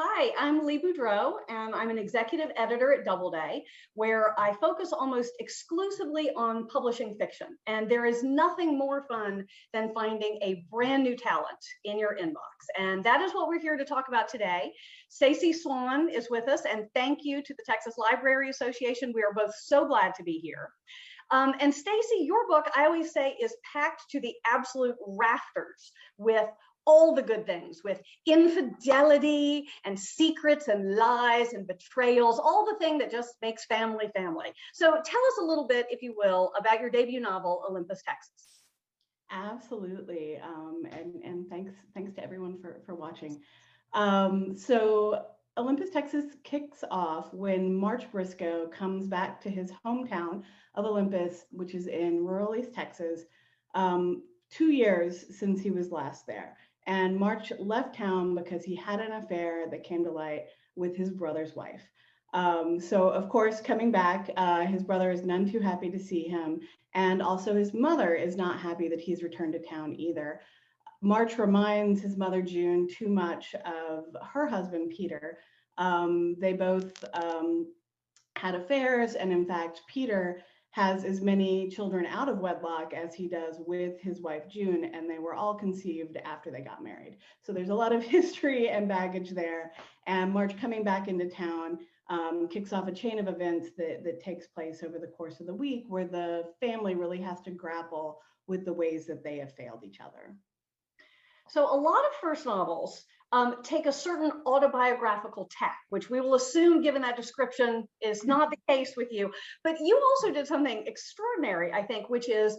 Hi, I'm Lee Boudreau, and I'm an executive editor at Doubleday, where I focus almost exclusively on publishing fiction. And there is nothing more fun than finding a brand new talent in your inbox. And that is what we're here to talk about today. Stacey Swann is with us, and thank you to the Texas Library Association. We are both so glad to be here. And Stacey, your book, I always say, is packed to the absolute rafters with all the good things, with infidelity and secrets and lies and betrayals, all the thing that just makes family family. So tell us a little bit, if you will, about your debut novel, Olympus, Texas. Absolutely, and thanks to everyone for watching. So Olympus, Texas kicks off when March Briscoe comes back to his hometown of Olympus, which is in rural East Texas, 2 years since he was last there. And March left town because he had an affair that came to light with his brother's wife. So of course, coming back, his brother is none too happy to see him. And also his mother is not happy that he's returned to town either. March reminds his mother, June, too much of her husband, Peter. They both had affairs, and in fact, Peter has as many children out of wedlock as he does with his wife, June, and they were all conceived after they got married. So there's a lot of history and baggage there. And March coming back into town kicks off a chain of events that takes place over the course of the week, where the family really has to grapple with the ways that they have failed each other. So a lot of first novels take a certain autobiographical tack, which we will assume, given that description, is not the case with you. But you also did something extraordinary, I think, which is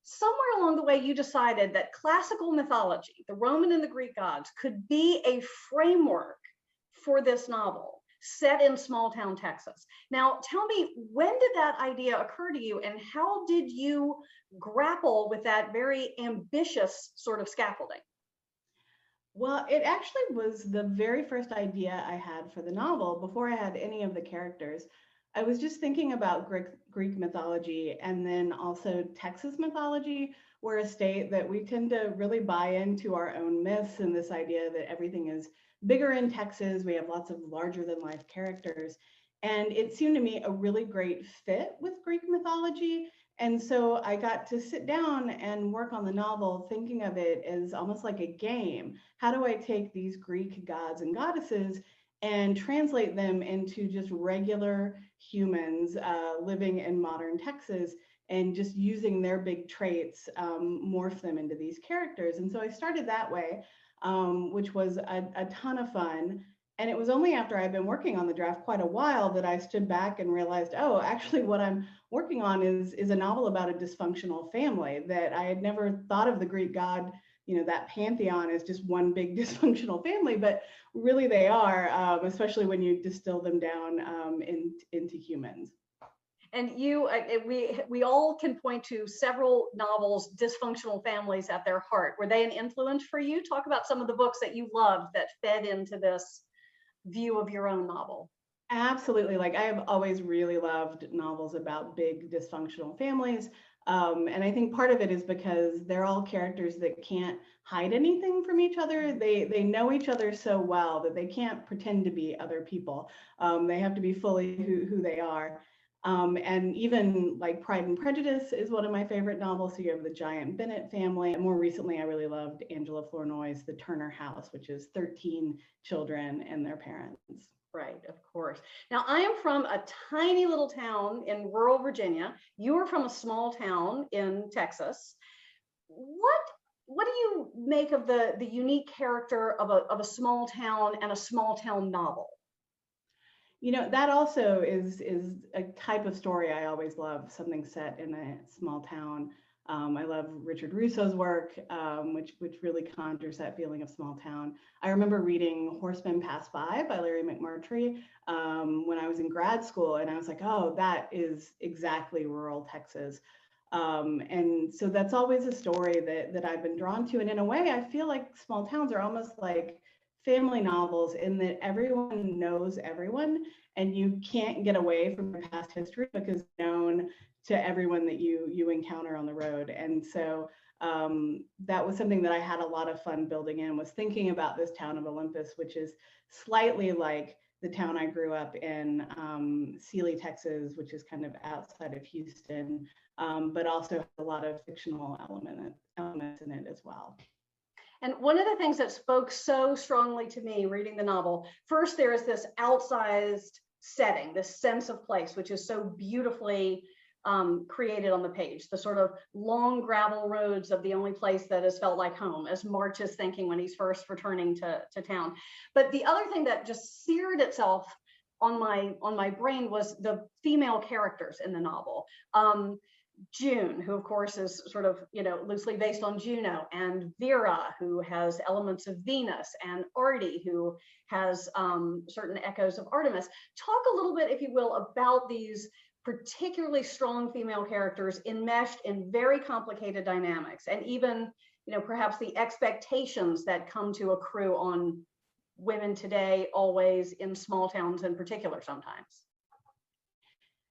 somewhere along the way you decided that classical mythology, the Roman and the Greek gods, could be a framework for this novel set in small town Texas. Now, tell me, when did that idea occur to you, and how did you grapple with that very ambitious sort of scaffolding? Well, it actually was the very first idea I had for the novel before I had any of the characters. I was just thinking about Greek mythology and then also Texas mythology. We're a state that we tend to really buy into our own myths and this idea that everything is bigger in Texas. We have lots of larger than life characters. And it seemed to me a really great fit with Greek mythology. And so I got to sit down and work on the novel, thinking of it as almost like a game. How do I take these Greek gods and goddesses and translate them into just regular humans living in modern Texas, and just using their big traits, morph them into these characters? And so I started that way, which was a ton of fun. And it was only after I'd been working on the draft quite a while that I stood back and realized, oh, actually what I'm working on is a novel about a dysfunctional family, that I had never thought of the Greek god, that pantheon as just one big dysfunctional family, but really they are, especially when you distill them down into humans. And we all can point to several novels, dysfunctional families at their heart. Were they an influence for you? Talk about some of the books that you loved that fed into this view of your own novel. Absolutely. Like, I have always really loved novels about big dysfunctional families. And I think part of it is because they're all characters that can't hide anything from each other. They know each other so well that they can't pretend to be other people. They have to be fully who they are. And even like Pride and Prejudice is one of my favorite novels. So you have the Giant Bennet family. And more recently, I really loved Angela Flournoy's The Turner House, which is 13 children and their parents. Right, of course. Now, I am from a tiny little town in rural Virginia. You are from a small town in Texas. What do you make of the unique character of a small town and a small town novel? That also is a type of story I always love, something set in a small town. I love Richard Russo's work, which really conjures that feeling of small town. I remember reading Horsemen Pass By Larry McMurtry when I was in grad school, and I was like, oh, that is exactly rural Texas. And so that's always a story that I've been drawn to. And in a way, I feel like small towns are almost like family novels, in that everyone knows everyone, and you can't get away from your past history because it's known to everyone that you encounter on the road. And so that was something that I had a lot of fun building in, was thinking about this town of Olympus, which is slightly like the town I grew up in, Sealy, Texas, which is kind of outside of Houston, but also has a lot of fictional elements in it as well. And one of the things that spoke so strongly to me reading the novel, first, there is this outsized setting, this sense of place, which is so beautifully created on the page, the sort of long gravel roads of the only place that has felt like home, as March is thinking when he's first returning to town. But the other thing that just seared itself on my brain was the female characters in the novel. June, who of course is sort of, loosely based on Juno, and Vera, who has elements of Venus, and Artie, who has certain echoes of Artemis. Talk a little bit, if you will, about these particularly strong female characters enmeshed in very complicated dynamics, and even, perhaps the expectations that come to accrue on women today, always, in small towns in particular sometimes.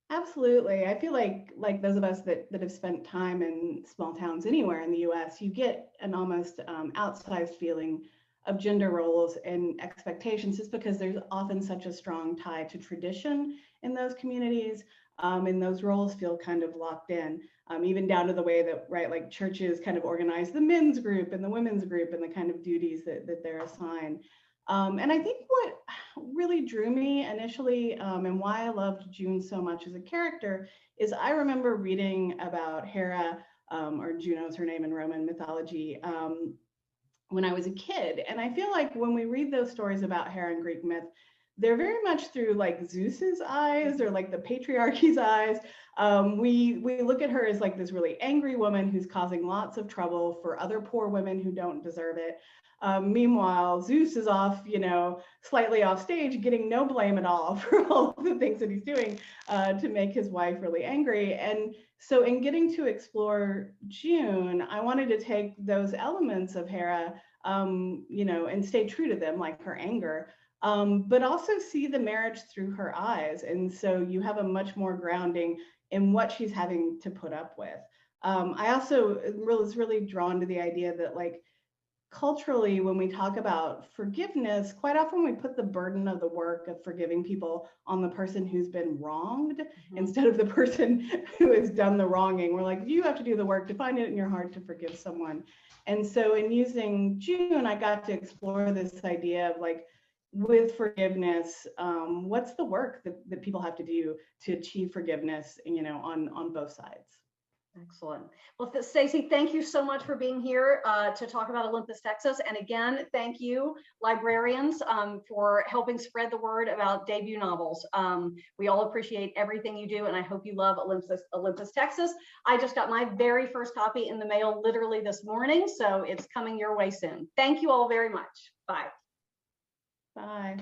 Absolutely. I feel like those of us that have spent time in small towns anywhere in the US, you get an almost outsized feeling of gender roles and expectations, just because there's often such a strong tie to tradition in those communities. And those roles feel kind of locked in, even down to the way that, right, like churches kind of organize the men's group and the women's group and the kind of duties that they're assigned. And I think what really drew me initially, and why I loved June so much as a character, is I remember reading about Hera, or Juno's her name in Roman mythology, when I was a kid. And I feel like when we read those stories about Hera in Greek myth, they're very much through like Zeus's eyes, or like the patriarchy's eyes. We look at her as like this really angry woman who's causing lots of trouble for other poor women who don't deserve it. Meanwhile, Zeus is off, slightly off stage, getting no blame at all for all of the things that he's doing to make his wife really angry. And so in getting to explore June, I wanted to take those elements of Hera, and stay true to them, like her anger, but also see the marriage through her eyes. And so you have a much more grounding in what she's having to put up with. I also was really drawn to the idea that, like, culturally, when we talk about forgiveness, quite often we put the burden of the work of forgiving people on the person who's been wronged, instead of the person who has done the wronging. We're like, you have to do the work to find it in your heart to forgive someone. And so in using June, I got to explore this idea of, like, with forgiveness, what's the work that people have to do to achieve forgiveness, on both sides. Excellent. Well, Stacey, thank you so much for being here to talk about Olympus, Texas. And again, thank you, librarians, for helping spread the word about debut novels. We all appreciate everything you do, and I hope you love Olympus, Texas. I just got my very first copy in the mail literally this morning, so it's coming your way soon. Thank you all very much. Bye. Bye.